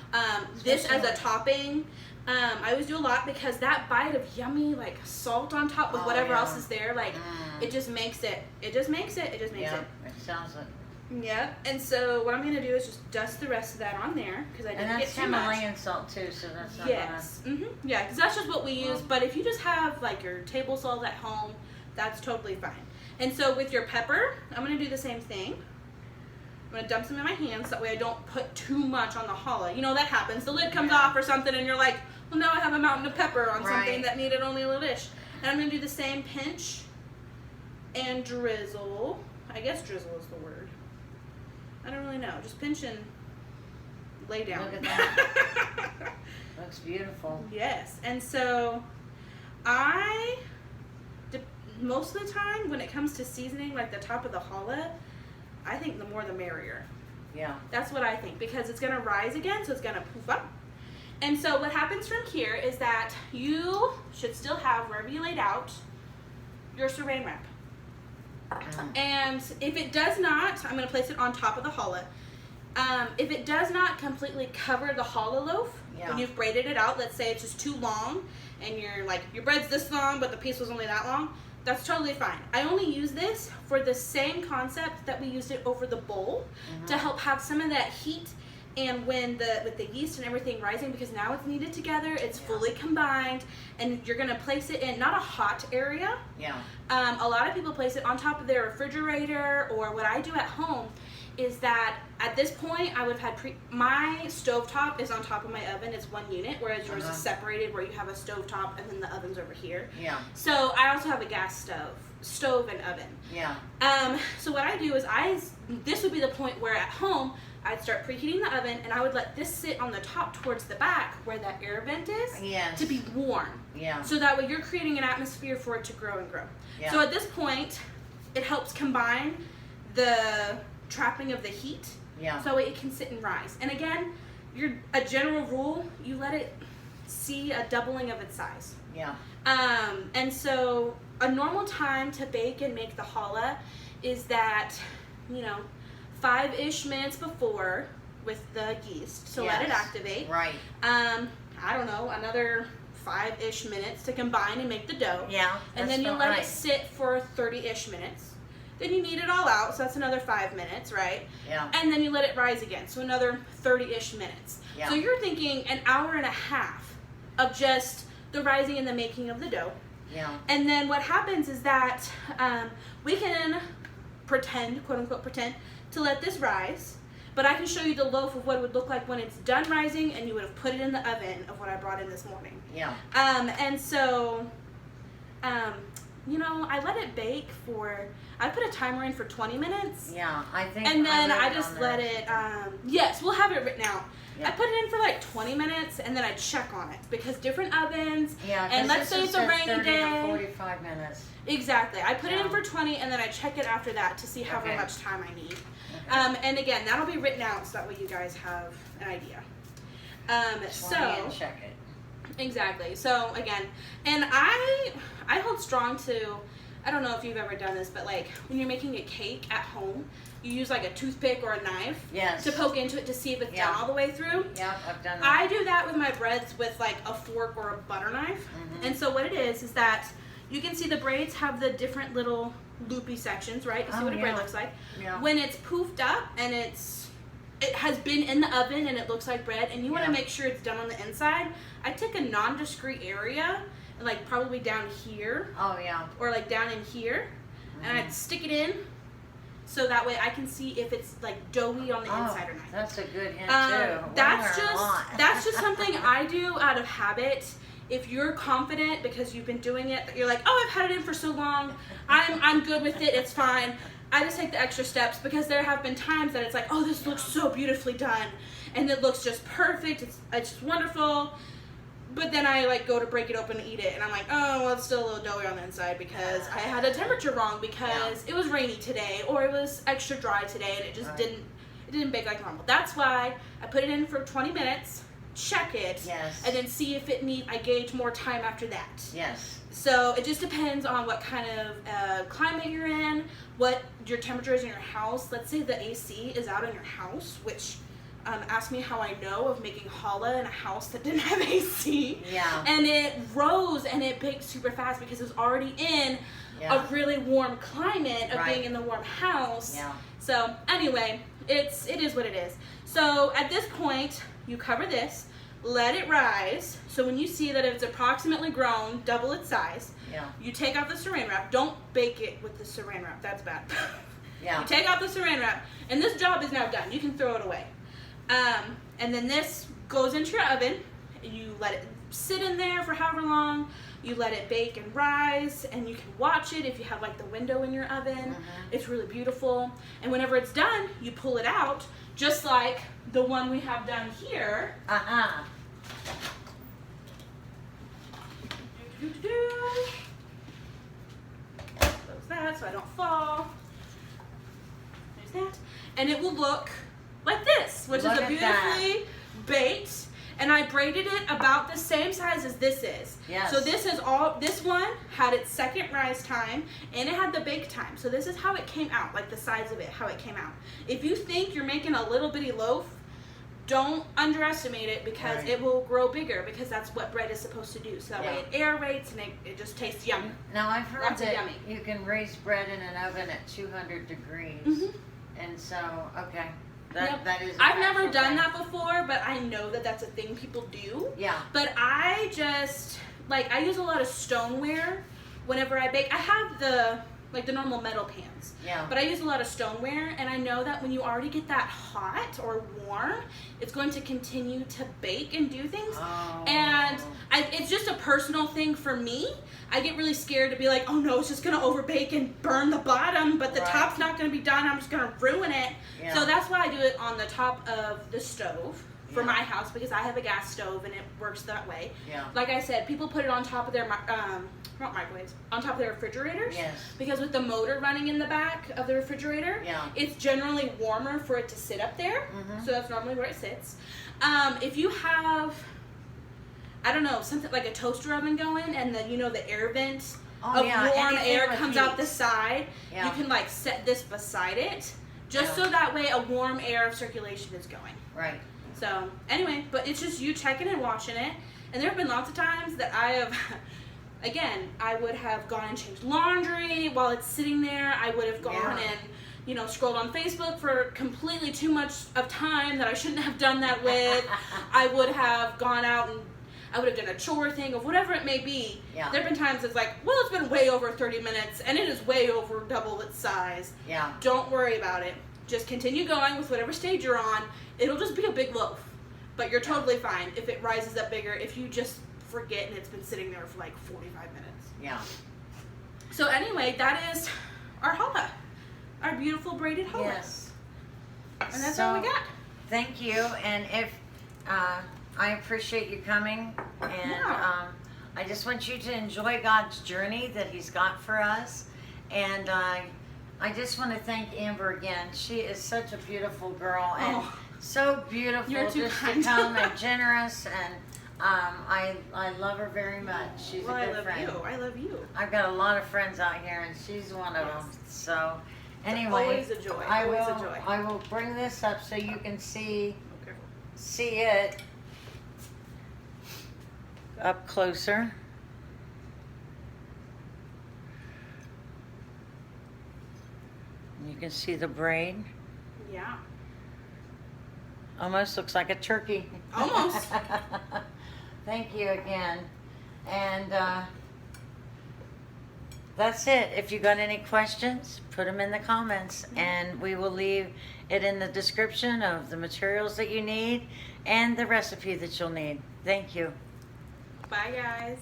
This as a topping. I always do a lot because that bite of yummy like salt on top with whatever else is there, like it just makes it. It just makes it. It just makes it. It sounds like. Yeah. And so what I'm gonna do is just dust the rest of that on there because I didn't get too much. And that's Himalayan salt too, so that's not Yes. Yeah, because that's just what we use. But if you just have like your table salt at home, that's totally fine. And so with your pepper, I'm going to do the same thing. I'm going to dump some in my hands, that way I don't put too much on the challah. You know, that happens. The lid comes off or something and you're like, well, now I have a mountain of pepper on something that needed only a little dish. And I'm going to do the same pinch and drizzle. I guess drizzle is the word. I don't really know. Just pinch and lay down. Look at that. Looks beautiful. Yes. And so most of the time when it comes to seasoning like the top of the challah, I think the more the merrier. Yeah. That's what I think, because it's going to rise again, so it's going to poof up. And so what happens from here is that you should still have, wherever you laid out, your saran wrap. And if it does not, I'm going to place it on top of the challah. If it does not completely cover the challah loaf, when you've braided it out, let's say it's just too long and your bread's this long but the piece was only that long, that's totally fine. I only use this for the same concept that we used it over the bowl to help have some of that heat, and when with the yeast and everything rising, because now it's kneaded together, it's fully combined, and you're gonna place it in not a hot area. A lot of people place it on top of their refrigerator, or what I do at home is that at this point I would have had my stovetop is on top of my oven. It's one unit, whereas yours is separated, where you have a stovetop and then the oven's over here. So I also have a gas stove and oven. So what I do is this would be the point where at home I'd start preheating the oven, and I would let this sit on the top towards the back where that air vent is to be warm. So that way you're creating an atmosphere for it to grow and grow. So at this point, it helps combine the trapping of the heat, so it can sit and rise. And again, a general rule, you let it see a doubling of its size. And so a normal time to bake and make the challah is that, 5-ish minutes before with the yeast. So let it activate. I don't know, another 5-ish minutes to combine and make the dough. And then you let it sit for 30-ish minutes. Then you knead it all out, so that's another 5 minutes, right? And then you let it rise again, so another 30-ish minutes. So you're thinking an hour and a half of just the rising and the making of the dough. And then what happens is that we can pretend, quote unquote pretend, to let this rise, but I can show you the loaf of what it would look like when it's done rising, and you would have put it in the oven of what I brought in this morning. And so, I let it bake I put a timer in for 20 minutes. I think. And then I just let it, yes, we'll have it written out. I put it in for like 20 minutes, and then I check on it, because different ovens, and let's say it's a rainy day. 45 minutes. Exactly. I put it in for 20, and then I check it after that to see how much time I need. And again, that'll be written out so that way you guys have an idea. So and check it. Exactly. So again, and I hold strong to, I don't know if you've ever done this, but like when you're making a cake at home, you use like a toothpick or a knife to poke into it to see if it's done all the way through. I've done that. I do that with my breads with like a fork or a butter knife. And so what it is that you can see the braids have the different little loopy sections, right? You see what a braid looks like. When it's poofed up and it has been in the oven and it looks like bread, and you want to make sure it's done on the inside, I take a non-discrete area, like probably down here. Or like down in here, and I'd stick it in, so that way I can see if it's like doughy on the inside or not. That's a good hint too. That's just something I do out of habit. If you're confident because you've been doing it, that you're like, oh, I've had it in for so long, I'm good with it, it's fine. I just take the extra steps, because there have been times that it's like, oh, this looks so beautifully done, and it looks just perfect, it's just wonderful. But then I like go to break it open and eat it, and I'm like, oh, well, it's still a little doughy on the inside because I had the temperature wrong, because it was rainy today, or it was extra dry today, and it just didn't bake like normal. That's why I put it in for 20 minutes, check it, Yes. and then see if I gauge more time after that. Yes. So it just depends on what kind of climate you're in, what your temperature is in your house. Let's say the AC is out in your house, which ask me how I know of making challah in a house that didn't have AC. Yeah. And it rose and it baked super fast because it was already in a really warm climate of being in the warm house. Yeah. So anyway, it is what it is. So at this point, you cover this, let it rise. So when you see that it's approximately grown, double its size, you take out the saran wrap. Don't bake it with the saran wrap. That's bad. Yeah. You take out the saran wrap, and this job is now done. You can throw it away. And then this goes into your oven. You let it sit in there for however long. You let it bake and rise, and you can watch it if you have like the window in your oven. It's really beautiful. And whenever it's done, you pull it out, just like the one we have done here. Close that so I don't fall. There's that. And it will look like this, which is a beautifully baked, and I braided it about the same size as this is. Yes. So this one had its second rise time, and it had the bake time. So this is how it came out, like the size of it, how it came out. If you think you're making a little bitty loaf, don't underestimate it, because it will grow bigger, because that's what bread is supposed to do. So that way it aerates and it just tastes yummy. Now I've heard Lots of that yummy. you can raise bread in an oven at 200 degrees. And so, okay. That is. I've never done that before, but I know that that's a thing people do. Yeah. But I just, I use a lot of stoneware whenever I bake. I have the normal metal pans. Yeah. But I use a lot of stoneware, and I know that when you already get that hot or warm, it's going to continue to bake and do things. Oh. And it's just a personal thing for me. I get really scared to be like, oh no, it's just gonna overbake and burn the bottom, but the top's not gonna be done, I'm just gonna ruin it. Yeah. So that's why I do it on the top of the stove for my house, because I have a gas stove and it works that way. Yeah. Like I said, people put it on top of their, not microwaves, on top of their refrigerators. Yes. Because with the motor running in the back of the refrigerator, it's generally warmer for it to sit up there. So that's normally where it sits. If you have, I don't know, something like a toaster oven going, and then the air vent of warm air comes out the side, you can set this beside it, just so that way a warm air of circulation is going. Right. So anyway, but it's just you checking and watching it. And there have been lots of times that I have, again, I would have gone and changed laundry while it's sitting there. I would have gone and scrolled on Facebook for completely too much of time that I shouldn't have done that with. I would have gone out and I would have done a chore thing of whatever it may be. Yeah. There have been times it's like, well, it's been way over 30 minutes and it is way over double its size. Yeah. Don't worry about it. Just continue going with whatever stage you're on. It'll just be a big loaf. But you're totally fine if it rises up bigger, if you just forget and it's been sitting there for 45 minutes. Yeah. So anyway, that is our challah. Our beautiful braided challah. Yes. And that's all we got. Thank you. And if I appreciate you coming, and I just want you to enjoy God's journey that He's got for us. And I just want to thank Amber again. She is such a beautiful girl, and so beautiful You're too just kind. to come and generous, and I love her very much. She's a good friend. I love you. I've got a lot of friends out here, and she's one of them. So anyway, Always a joy. Always a joy. I will bring this up so you can see it up closer. You can see the braid. Yeah. Almost looks like a turkey. Almost. Thank you again. And that's it. If you got any questions, put them in the comments, and we will leave it in the description of the materials that you need and the recipe that you'll need. Thank you. Bye, guys.